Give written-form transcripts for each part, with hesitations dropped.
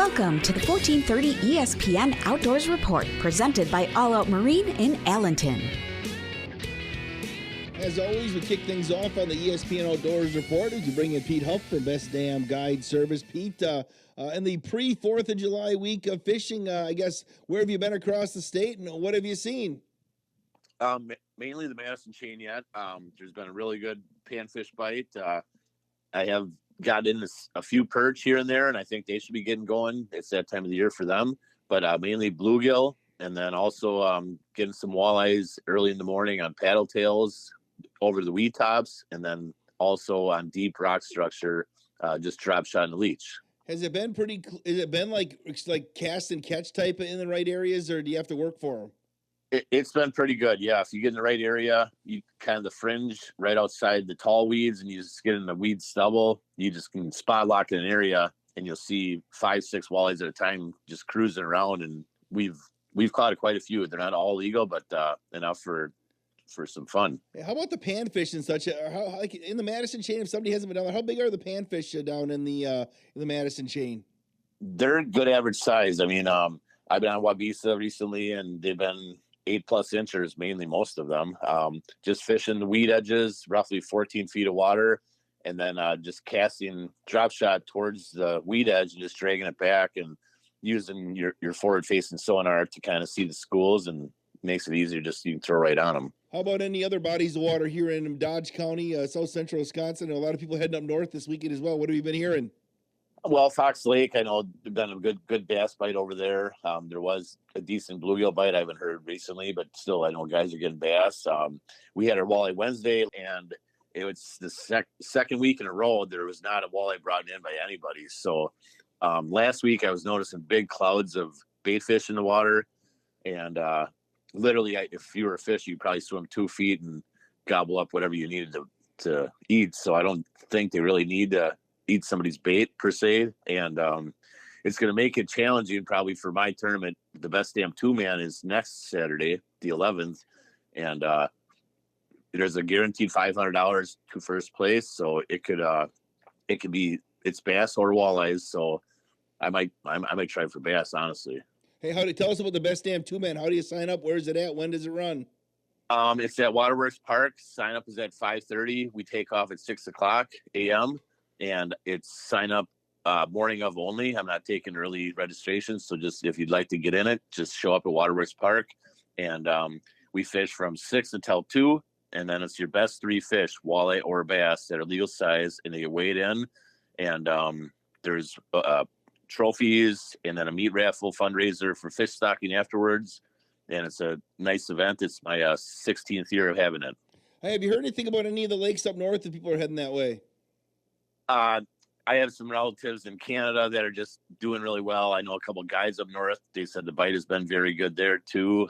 Welcome to the 1430 ESPN Outdoors Report, presented by All Out Marine in Allenton. As always, we kick things off on the ESPN Outdoors Report as we bring in Pete Huff from Best Damn Guide Service. Pete, in the pre-4th of July week of fishing, I guess, where have you been across the state and what have you seen? Mainly the Madison chain yet. There's been a really good panfish bite. I have got in a few perch here and there, and I think they should be getting going. It's that time of the year for them, but mainly bluegill, and then also getting some walleyes early in the morning on paddle tails over the weed tops, and then also on deep rock structure, just drop shot and leech. Has it been like cast and catch type in the right areas, or do you have to work for them? It's been pretty good. Yeah. If you get in the right area, you kind of the fringe right outside the tall weeds, and you just get in the weed stubble, you just can spot lock in an area and you'll see 5-6 walleyes at a time just cruising around. And we've caught quite a few. They're not all legal, but enough for some fun. How about the panfish and such? How like in the Madison chain, if somebody hasn't been down there, how big are the panfish down in the Madison chain? They're good average size. I mean, I've been on Wabisa recently, and they've been 8+ inches, mainly most of them. Just fishing the weed edges, roughly 14 feet of water, and then just casting drop shot towards the weed edge and just dragging it back and using your forward facing sonar to kind of see the schools, and makes it easier. Just you can throw right on them. How about any other bodies of water here in Dodge County, south central Wisconsin? A lot of people heading up north this weekend as well. What have you been hearing? Well, Fox Lake, I know there's been a good bass bite over there. There was a decent bluegill bite. I haven't heard recently, but still, I know guys are getting bass. We had our walleye Wednesday, and it was the second week in a row there was not a walleye brought in by anybody. So last week I was noticing big clouds of bait fish in the water, and literally, if you were a fish, you'd probably swim 2 feet and gobble up whatever you needed to eat. So I don't think they really need to eat somebody's bait per se, and it's going to make it challenging probably for my tournament. The Best Damn 2-man is next Saturday, the 11th, and there's a guaranteed $500 to first place, so it could be it's bass or walleyes. So I might try for bass, honestly. Hey, tell us about the Best Damn 2-man? How do you sign up? Where is it at? When does it run? It's at Waterworks Park. Sign up is at 5:30. We take off at 6:00 a.m. and it's sign up morning of only. I'm not taking early registration, so just if you'd like to get in it, just show up at Waterworks Park, and we fish from 6 until 2, and then it's your best 3 fish, walleye or bass, that are legal size, and they get weighed in, and there's trophies, and then a meat raffle fundraiser for fish stocking afterwards, and it's a nice event. It's my 16th year of having it. Hey, have you heard anything about any of the lakes up north that people are heading that way? I have some relatives in Canada that are just doing really well. I know a couple of guys up north. They said the bite has been very good there too.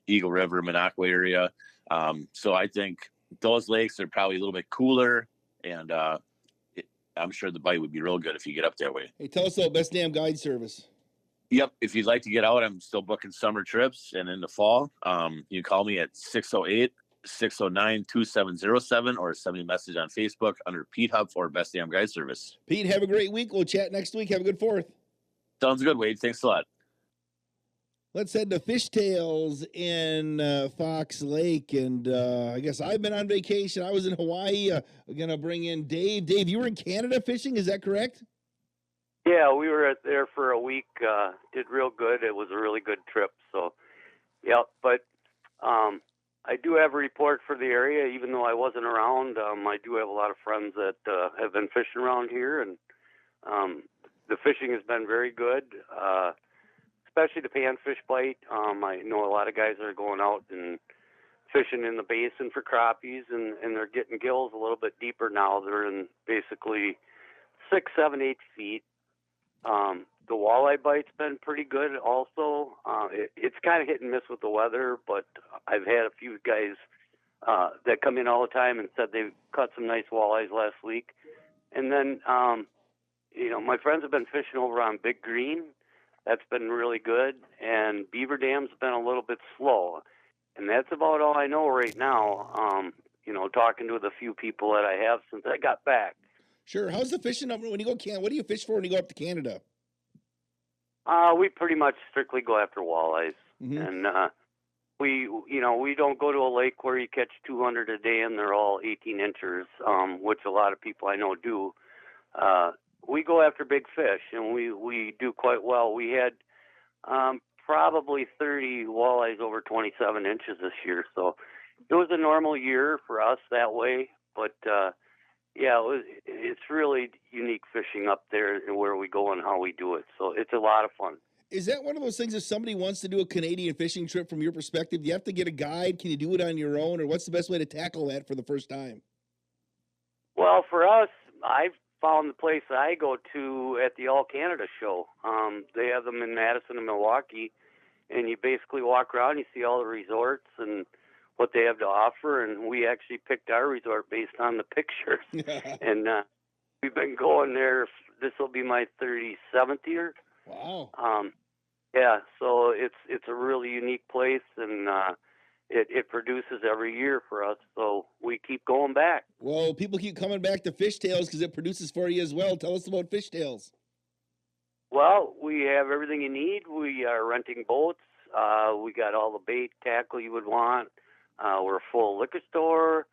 Eagle River, Minocqua area. So I think those lakes are probably a little bit cooler, and I'm sure the bite would be real good if you get up that way. Hey, tell us about Best Damn Guide Service. Yep. If you'd like to get out, I'm still booking summer trips, and in the fall, you can call me at 608-609-2707 or send me a message on Facebook under Pete Huff or Best Damn Guide Service. Pete, have a great week. We'll chat next week. Have a good 4th. Sounds good, Wade. Thanks a lot. Let's head to Fishtails in Fox Lake, and I guess I've been on vacation. I was in Hawaii. We're going to bring in Dave. Dave, you were in Canada fishing, is that correct? Yeah, we were there for a week. Did real good. It was a really good trip. So, yeah, but I do have a report for the area, even though I wasn't around. I do have a lot of friends that have been fishing around here, and the fishing has been very good, especially the panfish bite. I know a lot of guys that are going out and fishing in the basin for crappies, and they're getting gills a little bit deeper now. They're in basically 6, 7, 8 feet. The walleye bite's been pretty good also. It's kind of hit and miss with the weather, but I've had a few guys that come in all the time and said they've caught some nice walleyes last week. And then, my friends have been fishing over on Big Green. That's been really good. And Beaver Dam's been a little bit slow. And that's about all I know right now, talking to the few people that I have since I got back. Sure. How's the fishing up when you go Canada? What do you fish for when you go up to Canada? We pretty much strictly go after walleyes, and we don't go to a lake where you catch 200 a day and they're all 18 inchers, which a lot of people I know do. We go after big fish, and we do quite well. We had probably 30 walleyes over 27 inches this year, so it was a normal year for us that way. But it's really unique fishing up there where we go and how we do it. So it's a lot of fun. Is that one of those things if somebody wants to do a Canadian fishing trip from your perspective, do you have to get a guide? Can you do it on your own, or what's the best way to tackle that for the first time? Well, for us, I've found the place I go to at the All Canada show. They have them in Madison and Milwaukee, and you basically walk around, you see all the resorts and what they have to offer, and we actually picked our resort based on the pictures. And we've been going there. This will be my 37th year. Wow. So it's a really unique place, and it produces every year for us, so we keep going back. Well, people keep coming back to Fishtails because it produces for you as well. Tell us about Fishtails. Well, we have everything you need. We are renting boats. We got all the bait, tackle you would want. We're a full liquor store,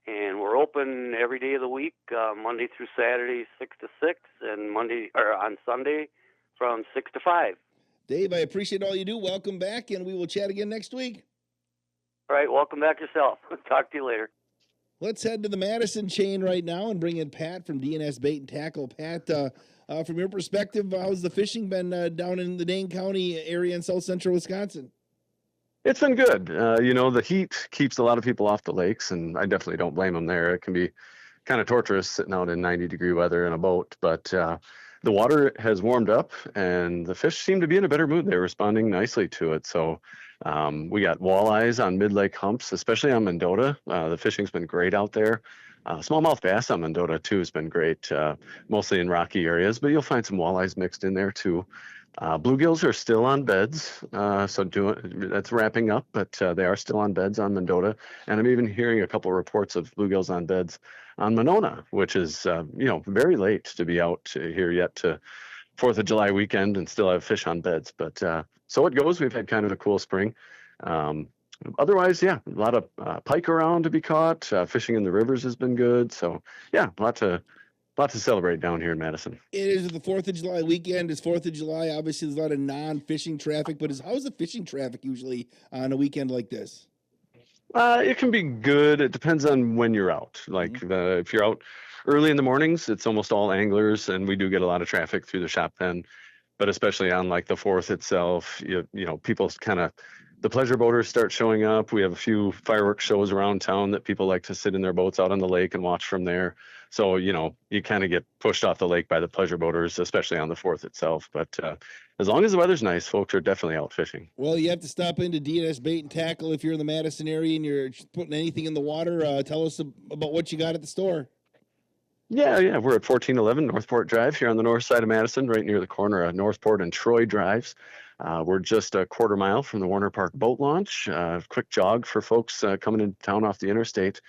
and we're open every day of the week, Monday through Saturday, 6 to 6, and on Sunday from 6 to 5. Dave, I appreciate all you do. Welcome back, and we will chat again next week. All right, welcome back yourself. Talk to you later. Let's head to the Madison chain right now and bring in Pat from DNS Bait and Tackle. Pat, from your perspective, how's the fishing been down in the Dane County area in south central Wisconsin? It's been good. The heat keeps a lot of people off the lakes, and I definitely don't blame them there. It can be kind of torturous sitting out in 90-degree weather in a boat, but the water has warmed up, and the fish seem to be in a better mood. They're responding nicely to it. So we got walleyes on mid-lake humps, especially on Mendota. The fishing's been great out there. Smallmouth bass on Mendota, too, has been great, mostly in rocky areas, but you'll find some walleyes mixed in there, too. Bluegills are still on beds, that's wrapping up, but they are still on beds on Mendota. And I'm even hearing a couple of reports of bluegills on beds on Monona, which is, very late to be out here yet to 4th of July weekend and still have fish on beds. But so it goes. We've had kind of a cool spring. Otherwise, a lot of pike around to be caught. Fishing in the rivers has been good. So, a lot to celebrate down here in Madison. It is the 4th of July weekend. It's 4th of July. Obviously, there's a lot of non-fishing traffic, but how's the fishing traffic usually on a weekend like this? It can be good. It depends on when you're out. If you're out early in the mornings, it's almost all anglers, and we do get a lot of traffic through the shop then. But especially on the 4th itself, people the pleasure boaters start showing up. We have a few fireworks shows around town that people like to sit in their boats out on the lake and watch from there. So, you kind of get pushed off the lake by the pleasure boaters, especially on the 4th itself. But as long as the weather's nice, folks are definitely out fishing. Well, you have to stop into DNS Bait and Tackle if you're in the Madison area and you're putting anything in the water. Tell us about what you got at the store. Yeah. We're at 1411 Northport Drive here on the north side of Madison, right near the corner of Northport and Troy Drives. We're just a quarter mile from the Warner Park boat launch. Quick jog for folks coming into town off the interstate.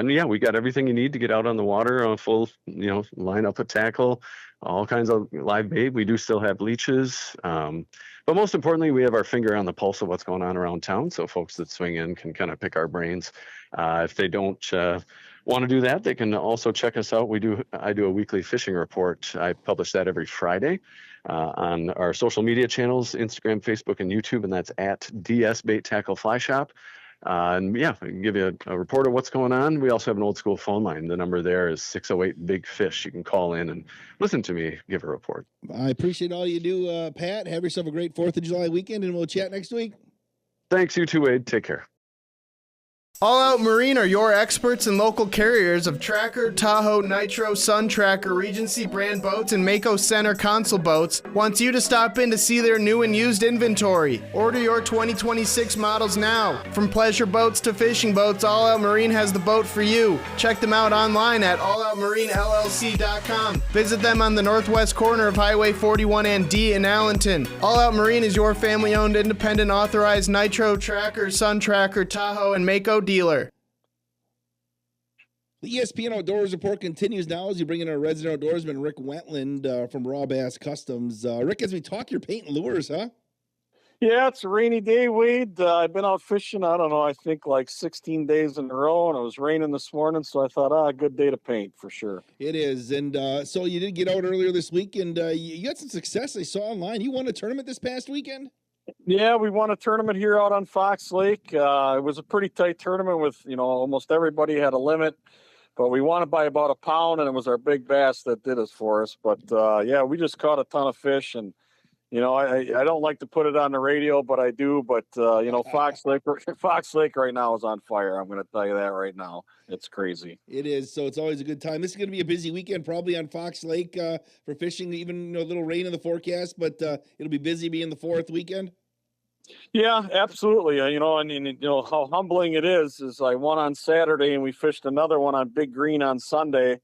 We got everything you need to get out on the water, a full, line up of tackle, all kinds of live bait. We do still have leeches. But most importantly, we have our finger on the pulse of what's going on around town. So folks that swing in can kind of pick our brains. If they don't want to do that, they can also check us out. I do a weekly fishing report. I publish that every Friday on our social media channels, Instagram, Facebook, and YouTube, and that's at DS Bait Tackle Fly Shop. I can give you a report of what's going on. We also have an old school phone line. The number there is 608-BIG-FISH. You can call in and listen to me give a report. I appreciate all you do, Pat. Have yourself a great 4th of July weekend, and we'll chat next week. Thanks, you too, Wade. Take care. All Out Marine are your experts and local carriers of Tracker, Tahoe, Nitro, Sun Tracker, Regency brand boats, and Mako Center console boats. Wants you to stop in to see their new and used inventory. Order your 2026 models now. From pleasure boats to fishing boats, All Out Marine has the boat for you. Check them out online at alloutmarinellc.com. Visit them on the northwest corner of Highway 41 and D in Allenton. All Out Marine is your family-owned, independent, authorized Nitro, Tracker, Sun Tracker, Tahoe, and Mako dealer. The ESPN Outdoors Report continues now as you bring in our resident outdoorsman, Rick Wentland from Raw Bass Customs. Rick, as we talk, you're painting lures, huh? Yeah, it's a rainy day, Wade. I've been out fishing, I don't know, I think like 16 days in a row, and it was raining this morning, so I thought, good day to paint for sure. It is. And so you did get out earlier this week, and you got some success I saw online. You won a tournament this past weekend? Yeah, we won a tournament here out on Fox Lake. It was a pretty tight tournament with, almost everybody had a limit, but we won it by about a pound, and it was our big bass that did it for us. But yeah, we just caught a ton of fish, and I don't like to put it on the radio, but I do. But Fox Lake right now is on fire. I'm going to tell you that right now. It's crazy. It is. So it's always a good time. This is going to be a busy weekend, probably on Fox Lake for fishing. Even a little rain in the forecast, but it'll be busy being the fourth weekend. Yeah, absolutely. How humbling it is I won on Saturday, and we fished another one on Big Green on Sunday.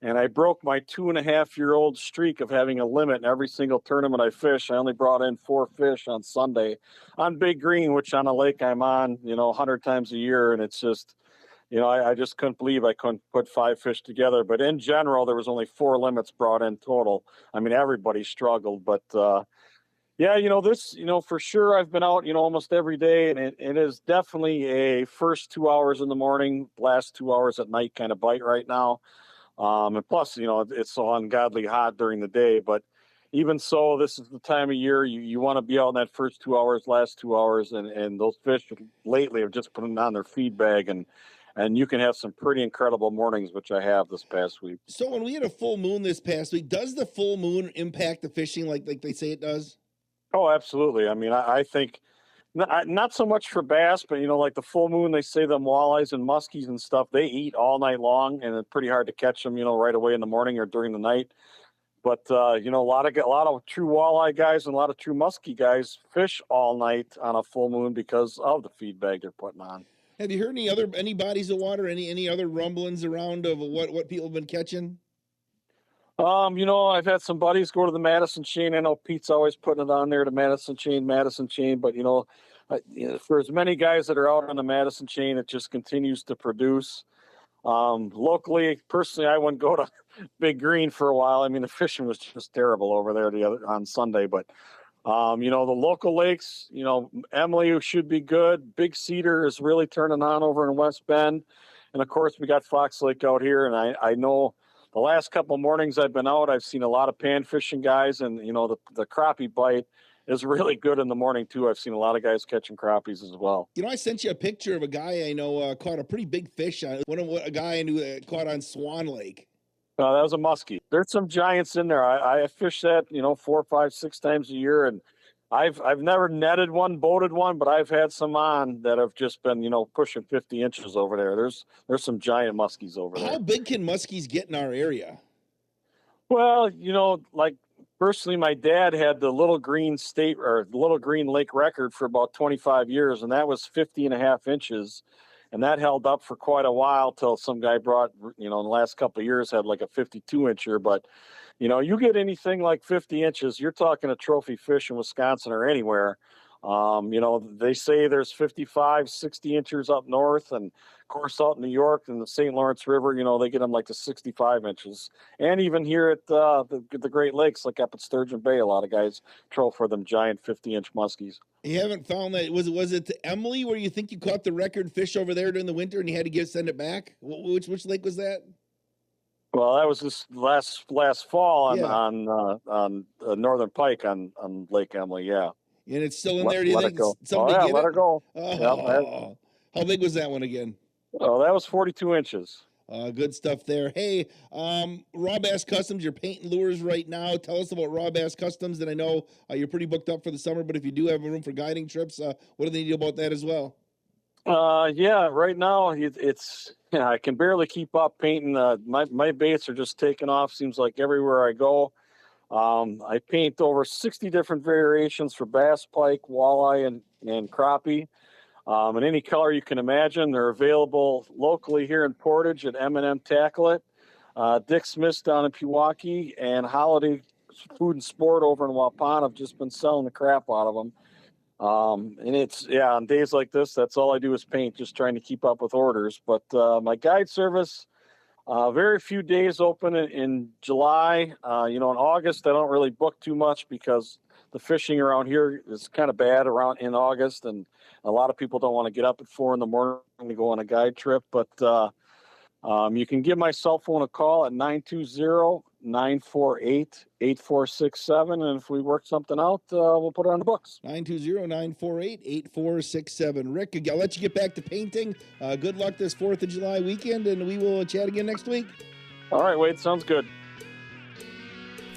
And I broke my 2.5-year-old streak of having a limit in every single tournament I fish. I only brought in 4 fish on Sunday on Big Green, which on a lake I'm on, 100 times a year. And it's just, I just couldn't believe I couldn't put 5 fish together. But in general, there was only 4 limits brought in total. I mean, everybody struggled. But, yeah, for sure I've been out, almost every day. And it is definitely a first 2 hours in the morning, last 2 hours at night kind of bite right now. And plus, it's so ungodly hot during the day, but even so, this is the time of year you want to be out in that first 2 hours, last 2 hours, and those fish lately have just put on their feed bag, and you can have some pretty incredible mornings, which I have this past week. So when we had a full moon this past week, does the full moon impact the fishing like they say it does? Oh, absolutely. I mean, I think not so much for bass, but like the full moon, they say them walleyes and muskies and stuff, they eat all night long, and it's pretty hard to catch them, right away in the morning or during the night. But a lot of true walleye guys and a lot of true muskie guys fish all night on a full moon because of the feed bag they're putting on. Have you heard any bodies of water, any other rumblings around of what people have been catching? I've had some buddies go to the Madison chain. I know Pete's always putting it on there, the Madison chain. But, for as many guys that are out on the Madison chain, it just continues to produce. Locally, personally, I wouldn't go to Big Green for a while. I mean, the fishing was just terrible over there on Sunday. But, the local lakes, Emily should be good. Big Cedar is really turning on over in West Bend. And, of course, we got Fox Lake out here. And I know the last couple of mornings I've been out, I've seen a lot of pan fishing guys, and the crappie bite is really good in the morning too. I've seen a lot of guys catching crappies as well. I sent you a picture of a guy I know caught a pretty big fish on a guy I knew caught on Swan Lake. That was a muskie. There's some giants in there. I fish that 4, 5, 6 times a year, and I've never netted one, boated one, but I've had some on that have just been, pushing 50 inches over there. There's some giant muskies over there. How big can muskies get in our area? Well, like personally, my dad had the Little Green Lake record for about 25 years, and that was 50.5 inches. And that held up for quite a while till some guy brought, in the last couple of years had like a 52 incher, but you get anything like 50 inches, you're talking a trophy fish in Wisconsin or anywhere. They say there's 55, 60 inches up north, and of course out in New York and the St. Lawrence River, they get them like to 65 inches. And even here at the Great Lakes, like up at Sturgeon Bay, a lot of guys troll for them giant 50-inch muskies. You haven't found that? Was it Emily where you think you caught the record fish over there during the winter and you had to send it back? Which lake was that? Well, that was this last fall on Northern Pike on Lake Emily, yeah. And it's still in there. Do you think let her go. Oh, how big was that one again? Oh, that was 42 inches. Good stuff there. Hey, Raw Bass Customs, you're painting lures right now. Tell us about Raw Bass Customs. And I know you're pretty booked up for the summer, but if you do have room for guiding trips, what do they do about that as well? Yeah, right now it's I can barely keep up painting. My baits are just taking off. Seems like everywhere I go. I paint over 60 different variations for bass, pike, walleye, and crappie. In any color you can imagine. They're available locally here in Portage at M&M Tackle It, Dick Smith's down in Pewaukee, and Holiday Food and Sport over in Waupun. I've just been selling the crap out of them. And it's, on days like this, that's all I do is paint, just trying to keep up with orders. But my guide service, Very few days open in July. In August, I don't really book too much because the fishing around here is kind of bad around in August, and a lot of people don't want to get up at 4 a.m. to go on a guide trip. But you can give my cell phone a call at 920-948-8467, and if we work something out, we'll put it on the books. 920-948-8467. Rick, I'll let you get back to painting. Good luck this 4th of July weekend, and we will chat again next week. All right, Wade, sounds good.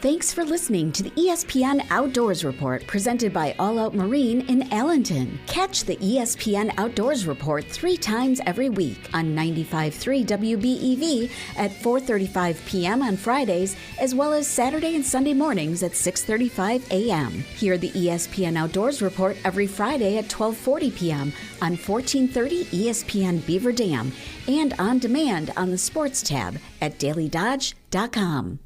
Thanks for listening to the ESPN Outdoors Report presented by All Out Marine in Allenton. Catch the ESPN Outdoors Report 3 times every week on 95.3 WBEV at 4:35 p.m. on Fridays, as well as Saturday and Sunday mornings at 6:35 a.m. Hear the ESPN Outdoors Report every Friday at 12:40 p.m. on 1430 ESPN Beaver Dam and on demand on the Sports tab at dailydodge.com.